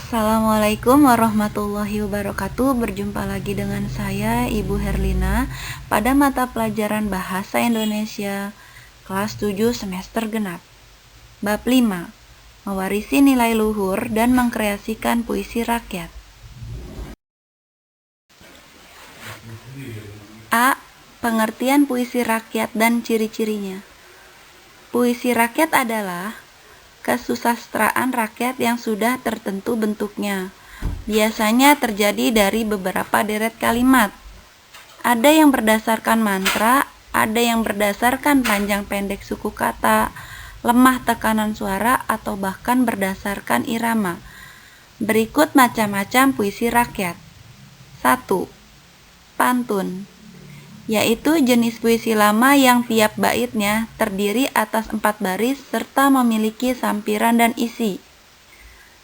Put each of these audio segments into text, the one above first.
Assalamualaikum warahmatullahi wabarakatuh. Berjumpa lagi dengan saya Ibu Herlina pada mata pelajaran Bahasa Indonesia kelas 7 semester genap. Bab 5. Mewarisi nilai luhur dan mengkreasikan puisi rakyat. A. Pengertian puisi rakyat dan ciri-cirinya. Puisi rakyat adalah kesusastraan rakyat yang sudah tertentu bentuknya. Biasanya terjadi dari beberapa deret kalimat. Ada yang berdasarkan mantra, ada yang berdasarkan panjang pendek suku kata, lemah tekanan suara, atau bahkan berdasarkan irama. Berikut macam-macam puisi rakyat. 1. Pantun, yaitu jenis puisi lama yang tiap baitnya terdiri atas 4 baris serta memiliki sampiran dan isi.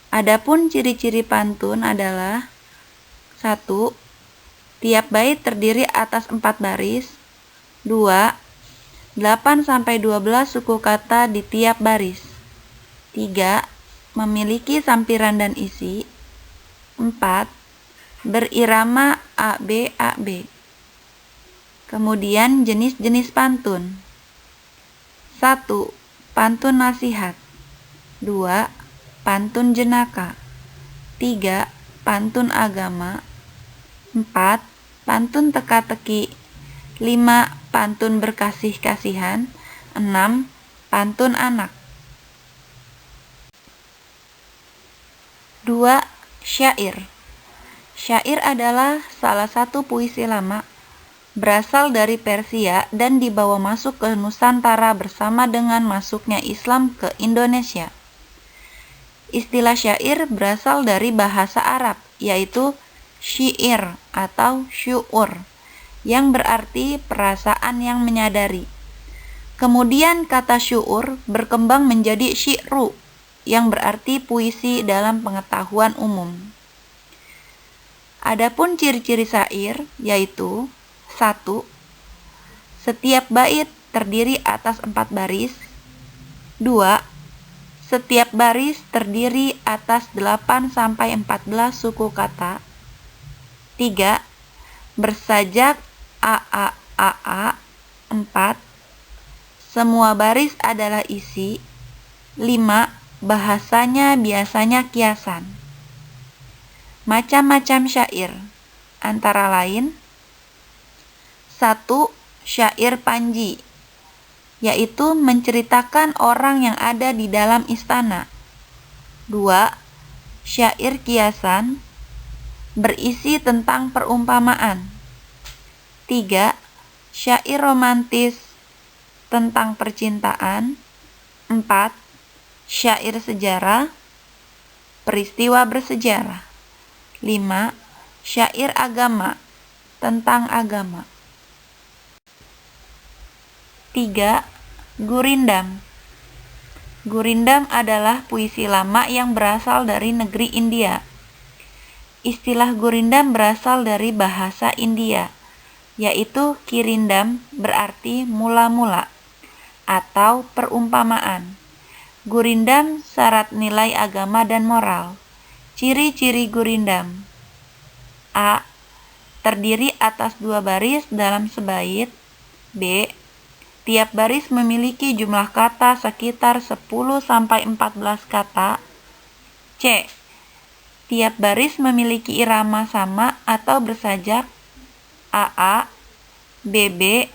Adapun ciri-ciri pantun adalah 1. Tiap bait terdiri atas 4 baris. 2. 8-12 suku kata di tiap baris. 3. Memiliki sampiran dan isi. 4. Berirama AB. Kemudian jenis-jenis pantun. 1. Pantun nasihat. 2. Pantun jenaka. 3. Pantun agama. 4. Pantun teka-teki. 5. Pantun berkasih-kasihan. 6. Pantun anak. 2. Syair. Syair adalah salah satu puisi lama, berasal dari Persia dan dibawa masuk ke Nusantara bersama dengan masuknya Islam ke Indonesia. Istilah syair berasal dari bahasa Arab, yaitu syi'ir atau syu'ur, yang berarti perasaan yang menyadari. Kemudian kata syu'ur berkembang menjadi syi'ru, yang berarti puisi dalam pengetahuan umum. Adapun ciri-ciri syair yaitu 1. Setiap bait terdiri atas 4 baris. 2. Setiap baris terdiri atas 8-14 suku kata. 3. Bersajak AA. 4. Semua baris adalah isi. 5. Bahasanya biasanya kiasan. Macam-macam syair, antara lain 1. Syair panji, yaitu menceritakan orang yang ada di dalam istana. 2. Syair kiasan, berisi tentang perumpamaan. 3. Syair romantis, tentang percintaan. 4. Syair sejarah, peristiwa bersejarah. 5. Syair agama, tentang agama. 3. Gurindam. Gurindam adalah puisi lama yang berasal dari negeri India. Istilah gurindam berasal dari bahasa India, yaitu kirindam berarti mula-mula atau perumpamaan. Gurindam syarat nilai agama dan moral. Ciri-ciri gurindam. A. Terdiri atas 2 baris dalam sebait. B. Tiap baris memiliki jumlah kata sekitar 10-14 kata. C. Tiap baris memiliki irama sama atau bersajak. AA, BB,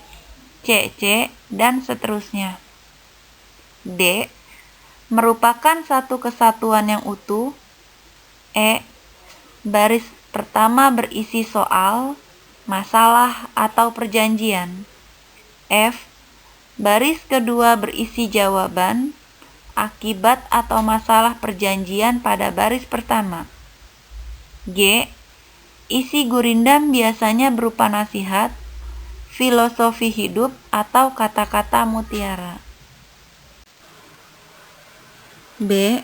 CC, dan seterusnya. D. Merupakan satu kesatuan yang utuh. E. Baris pertama berisi soal, masalah, atau perjanjian. F. Baris kedua berisi jawaban, akibat atau masalah perjanjian pada baris pertama. G. Isi gurindam biasanya berupa nasihat, filosofi hidup, atau kata-kata mutiara. B.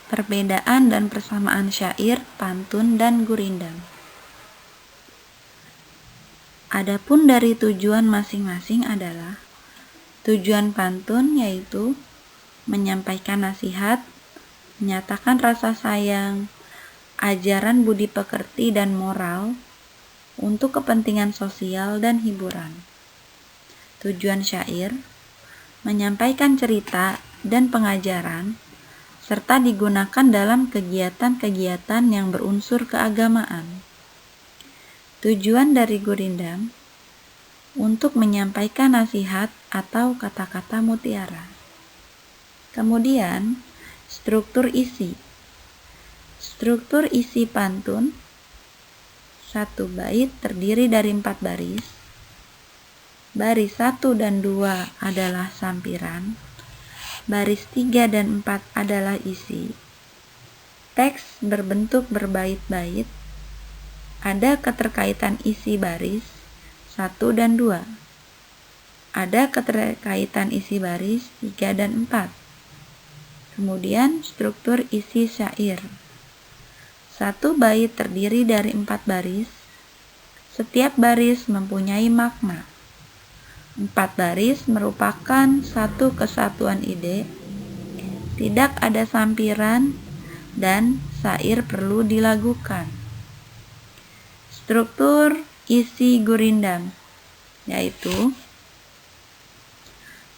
Perbedaan dan persamaan syair, pantun, dan gurindam. Adapun dari tujuan masing-masing adalah tujuan pantun yaitu menyampaikan nasihat, menyatakan rasa sayang, ajaran budi pekerti dan moral untuk kepentingan sosial dan hiburan. Tujuan syair menyampaikan cerita dan pengajaran serta digunakan dalam kegiatan-kegiatan yang berunsur keagamaan. Tujuan dari gurindam untuk menyampaikan nasihat atau kata-kata mutiara. Kemudian, struktur isi. Struktur isi pantun, 1 bait terdiri dari 4 baris. Baris 1 dan 2 adalah sampiran. Baris 3 dan 4 adalah isi. Teks berbentuk berbait-bait. Ada keterkaitan isi baris 1 dan 2. Ada keterkaitan isi baris 3 dan 4. Kemudian struktur isi syair. 1 bait terdiri dari 4 baris. Setiap baris mempunyai makna. 4 baris merupakan satu kesatuan ide. Tidak ada sampiran dan syair perlu dilagukan. Struktur isi gurindam yaitu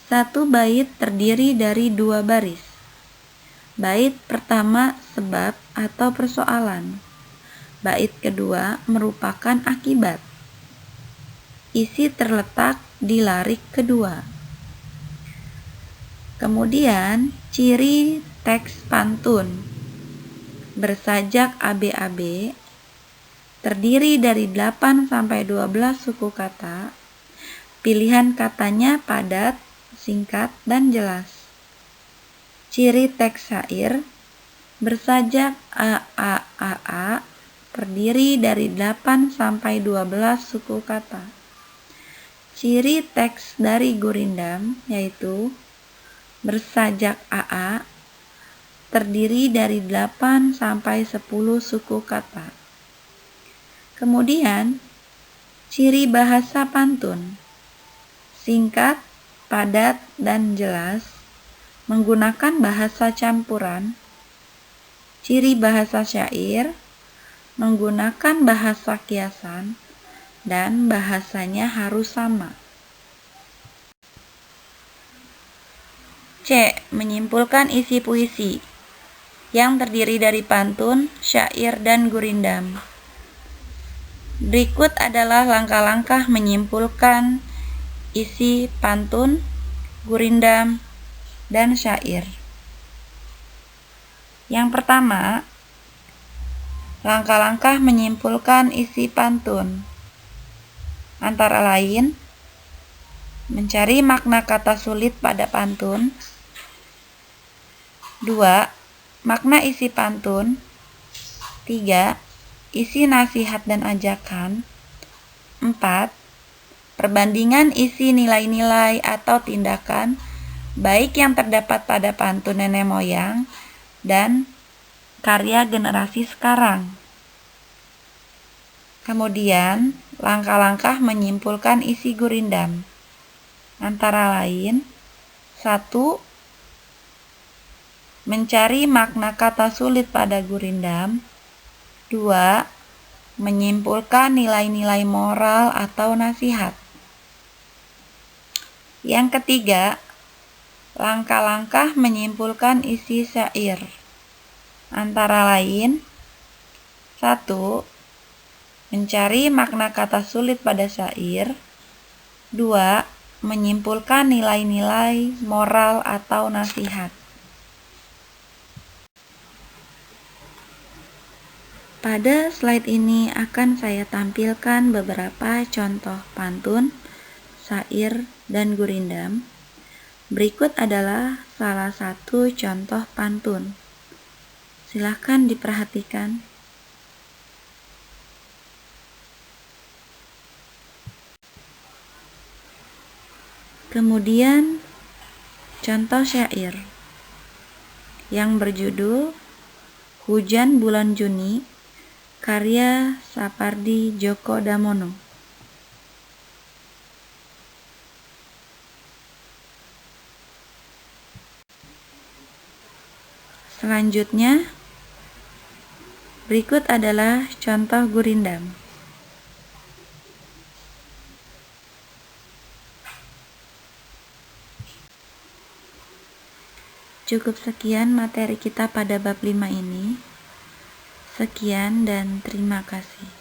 1 bait terdiri dari 2 baris. Bait pertama sebab atau persoalan. Bait kedua merupakan akibat. Isi terletak di larik kedua. Kemudian ciri teks pantun bersajak ABAB terdiri dari 8 sampai 12 suku kata. Pilihan katanya padat, singkat, dan jelas. Ciri teks syair bersajak AAAA terdiri dari 8 sampai 12 suku kata. Ciri teks dari gurindam yaitu bersajak AA terdiri dari 8 sampai 10 suku kata. Kemudian, ciri bahasa pantun singkat, padat, dan jelas, menggunakan bahasa campuran. Ciri bahasa syair menggunakan bahasa kiasan dan bahasanya harus sama. C. Menyimpulkan isi puisi yang terdiri dari pantun, syair, dan gurindam. Berikut adalah langkah-langkah menyimpulkan isi pantun, gurindam, dan syair. Yang pertama, langkah-langkah menyimpulkan isi pantun. Antara lain, mencari makna kata sulit pada pantun. 2. Makna isi pantun. 3. Isi nasihat dan ajakan. 4. Perbandingan isi nilai-nilai atau tindakan baik yang terdapat pada pantun nenek moyang dan karya generasi sekarang. Kemudian, langkah-langkah menyimpulkan isi gurindam. Antara lain, 1. Mencari makna kata sulit pada gurindam. 2. Menyimpulkan nilai-nilai moral atau nasihat. Yang ketiga, langkah-langkah menyimpulkan isi syair. Antara lain, 1. Mencari makna kata sulit pada syair. 2. Menyimpulkan nilai-nilai moral atau nasihat. Pada slide ini akan saya tampilkan beberapa contoh pantun, syair, dan gurindam. Berikut adalah salah satu contoh pantun. Silakan diperhatikan. Kemudian contoh syair yang berjudul Hujan Bulan Juni, karya Sapardi Djoko Damono. Selanjutnya, Berikut adalah contoh gurindam. Cukup sekian materi kita pada bab 5 ini. Sekian dan terima kasih.